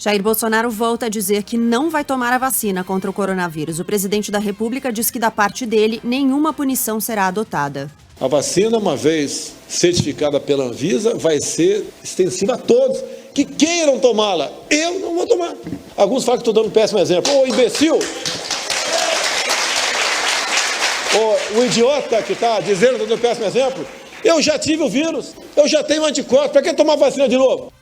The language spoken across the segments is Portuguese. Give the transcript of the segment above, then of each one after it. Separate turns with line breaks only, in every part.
Jair Bolsonaro volta a dizer que não vai tomar a vacina contra o coronavírus. O presidente da República diz que, da parte dele, nenhuma punição será adotada.
A vacina, uma vez certificada pela Anvisa, vai ser extensiva a todos que queiram tomá-la. Eu não vou tomar. Alguns falam que estou dando um péssimo exemplo. Ô, imbecil! O idiota que está dizendo que eu estou dando um péssimo exemplo, eu já tive o vírus, eu já tenho anticorpos, para que tomar vacina de novo?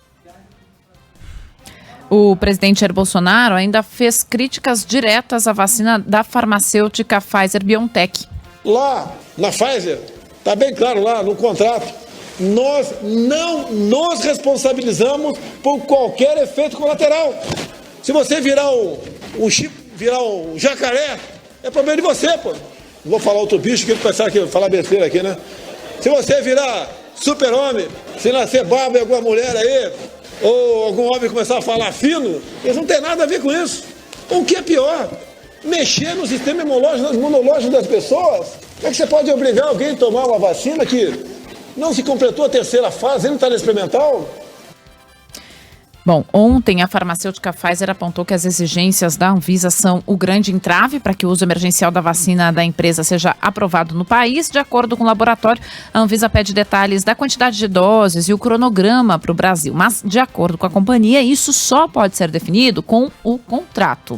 O presidente Jair Bolsonaro ainda fez críticas diretas à vacina da farmacêutica Pfizer-BioNTech.
Lá na Pfizer, está bem claro lá no contrato, nós não nos responsabilizamos por qualquer efeito colateral. Se você virar um jacaré, é problema de você, pô. Não vou falar outro bicho que ele pensar que falar besteira aqui, né? Se você virar super-homem, se nascer barba em alguma mulher aí, ou algum homem começar a falar fino, eles não tem nada a ver com isso. O que é pior? Mexer no sistema imunológico das pessoas. Como é que você pode obrigar alguém a tomar uma vacina que não se completou a terceira fase, ele não está na experimental?
Bom, ontem a farmacêutica Pfizer apontou que as exigências da Anvisa são o grande entrave para que o uso emergencial da vacina da empresa seja aprovado no país. De acordo com o laboratório, a Anvisa pede detalhes da quantidade de doses e o cronograma para o Brasil. Mas, de acordo com a companhia, isso só pode ser definido com o contrato.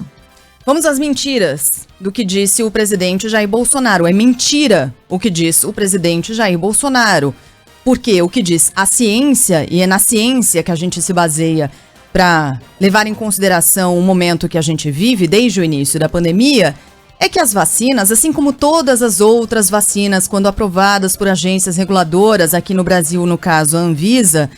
Vamos às mentiras do que disse o presidente Jair Bolsonaro. É mentira o que diz o presidente Jair Bolsonaro. Porque o que diz a ciência, e é na ciência que a gente se baseia para levar em consideração o momento que a gente vive desde o início da pandemia, é que as vacinas, assim como todas as outras vacinas, quando aprovadas por agências reguladoras, aqui no Brasil, no caso a Anvisa,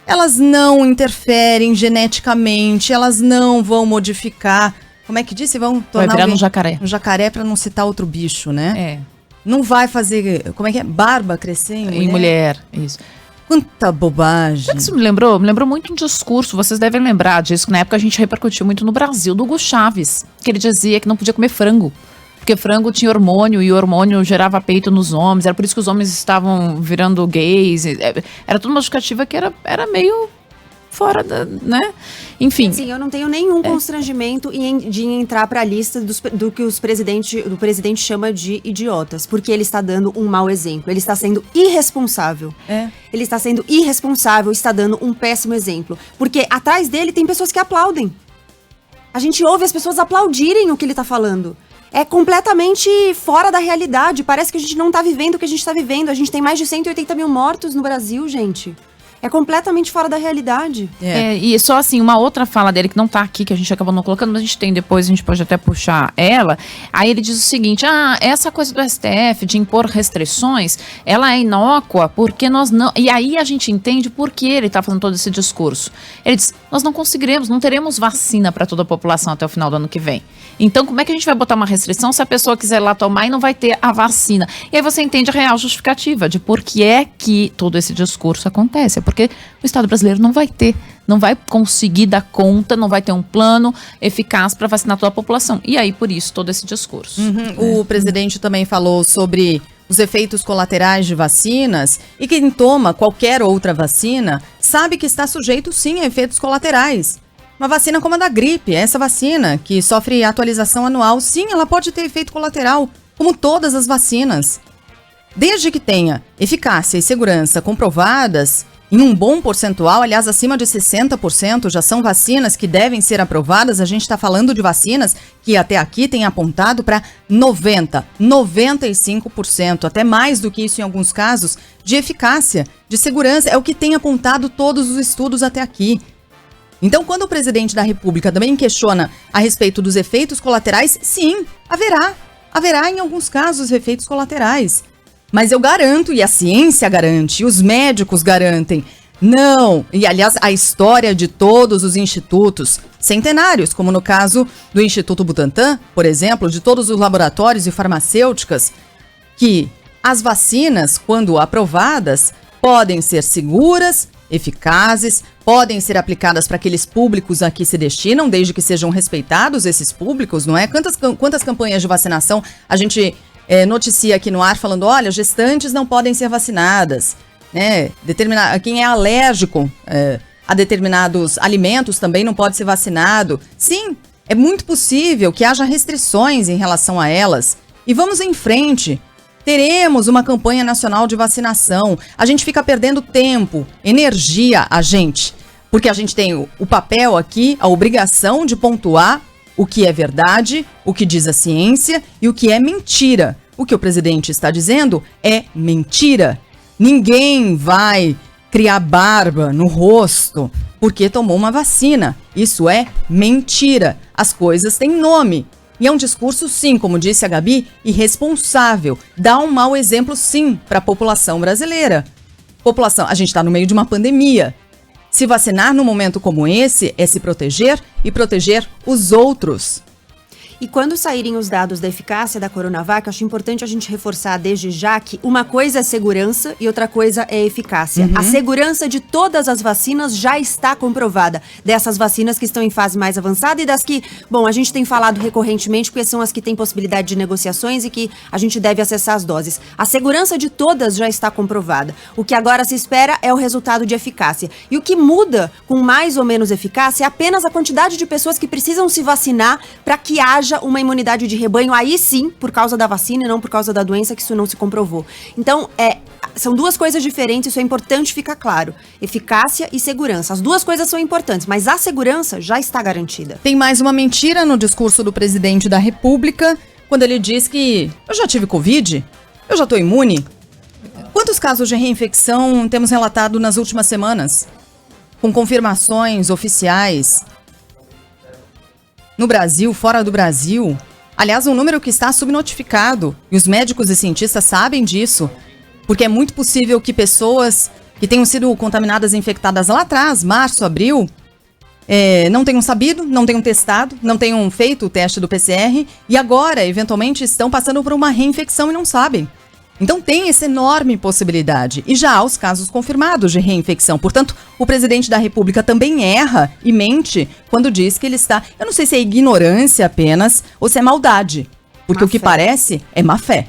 elas não interferem geneticamente, elas não vão modificar. Como é que disse? Vão tornar
vai virar um jacaré.
Um jacaré, para não citar outro bicho, né?
É.
Não vai fazer, como é que é? Barba crescer
em mulher, isso.
Quanta bobagem.
Sabe que isso me lembrou? Me lembrou muito um discurso, vocês devem lembrar disso, que na época a gente repercutiu muito no Brasil, do Hugo Chávez, que ele dizia que não podia comer frango, porque frango tinha hormônio e o hormônio gerava peito nos homens, era por isso que os homens estavam virando gays, era tudo uma justificativa que era meio fora da, né? Enfim.
Sim, eu não tenho nenhum constrangimento de entrar para a lista do que o presidente chama de idiotas, porque ele está dando um mau exemplo, ele está sendo irresponsável. Ele está sendo irresponsável, está dando um péssimo exemplo, porque atrás dele tem pessoas que aplaudem. A gente ouve as pessoas aplaudirem o que ele está falando. É completamente fora da realidade, parece que a gente não está vivendo o que a gente está vivendo. A gente tem mais de 180 mil mortos no Brasil, gente. É completamente fora da realidade.
E só assim, uma outra fala dele que não tá aqui, que a gente acabou não colocando, mas a gente tem depois, a gente pode até puxar ela. Aí ele diz o seguinte, essa coisa do STF de impor restrições, ela é inócua porque nós não... E aí a gente entende por que ele tá fazendo todo esse discurso. Ele diz, nós não conseguiremos, não teremos vacina para toda a população até o final do ano que vem. Então, como é que a gente vai botar uma restrição se a pessoa quiser lá tomar e não vai ter a vacina? E aí você entende a real justificativa de por que é que todo esse discurso acontece. É porque o Estado brasileiro não vai conseguir dar conta, não vai ter um plano eficaz para vacinar toda a população. E aí, por isso, todo esse discurso.
O presidente também falou sobre os efeitos colaterais de vacinas, e quem toma qualquer outra vacina sabe que está sujeito, sim, a efeitos colaterais. Uma vacina como a da gripe, essa vacina que sofre atualização anual, sim, ela pode ter efeito colateral, como todas as vacinas. Desde que tenha eficácia e segurança comprovadas, em um bom percentual, aliás, acima de 60%, já são vacinas que devem ser aprovadas. A gente está falando de vacinas que até aqui têm apontado para 90%, 95%, até mais do que isso em alguns casos, de eficácia, de segurança. É o que tem apontado todos os estudos até aqui. Então, quando o presidente da República também questiona a respeito dos efeitos colaterais, sim, haverá em alguns casos efeitos colaterais. Mas eu garanto, e a ciência garante, e os médicos garantem, não. E, aliás, a história de todos os institutos centenários, como no caso do Instituto Butantan, por exemplo, de todos os laboratórios e farmacêuticas, que as vacinas, quando aprovadas, podem ser seguras, eficazes, podem ser aplicadas para aqueles públicos a que se destinam, desde que sejam respeitados esses públicos, não é? Quantas campanhas de vacinação a gente noticia aqui no ar falando, olha, gestantes não podem ser vacinadas, né? Quem é alérgico a determinados alimentos também não pode ser vacinado. Sim, é muito possível que haja restrições em relação a elas. E vamos em frente. Teremos uma campanha nacional de vacinação. A gente fica perdendo tempo, energia, porque a gente tem o papel aqui, a obrigação de pontuar o que é verdade, o que diz a ciência e o que é mentira. O que o presidente está dizendo é mentira. Ninguém vai criar barba no rosto porque tomou uma vacina. Isso é mentira. As coisas têm nome. E é um discurso, sim, como disse a Gabi, irresponsável. Dá um mau exemplo, sim, para a população brasileira. A gente está no meio de uma pandemia. Se vacinar num momento como esse é se proteger e proteger os outros.
E quando saírem os dados da eficácia da Coronavac, acho importante a gente reforçar desde já que uma coisa é segurança e outra coisa é eficácia. A segurança de todas as vacinas já está comprovada. Dessas vacinas que estão em fase mais avançada e das que, bom, a gente tem falado recorrentemente porque são as que têm possibilidade de negociações e que a gente deve acessar as doses. A segurança de todas já está comprovada. O que agora se espera é o resultado de eficácia. E o que muda com mais ou menos eficácia é apenas a quantidade de pessoas que precisam se vacinar para que haja uma imunidade de rebanho, aí sim, por causa da vacina e não por causa da doença, que isso não se comprovou. Então, são duas coisas diferentes, isso é importante ficar claro. Eficácia e segurança. As duas coisas são importantes, mas a segurança já está garantida.
Tem mais uma mentira no discurso do presidente da República, quando ele diz que eu já tive Covid, eu já estou imune. Quantos casos de reinfecção temos relatado nas últimas semanas? Com confirmações oficiais. No Brasil, fora do Brasil. Aliás, um número que está subnotificado. E os médicos e cientistas sabem disso. Porque é muito possível que pessoas que tenham sido contaminadas e infectadas lá atrás, março, abril, não tenham sabido, não tenham testado, não tenham feito o teste do PCR e agora, eventualmente, estão passando por uma reinfecção e não sabem. Então tem essa enorme possibilidade. E já há os casos confirmados de reinfecção. Portanto, o presidente da República também erra e mente quando diz que ele está... Eu não sei se é ignorância apenas ou se é maldade. Porque o que parece é má fé.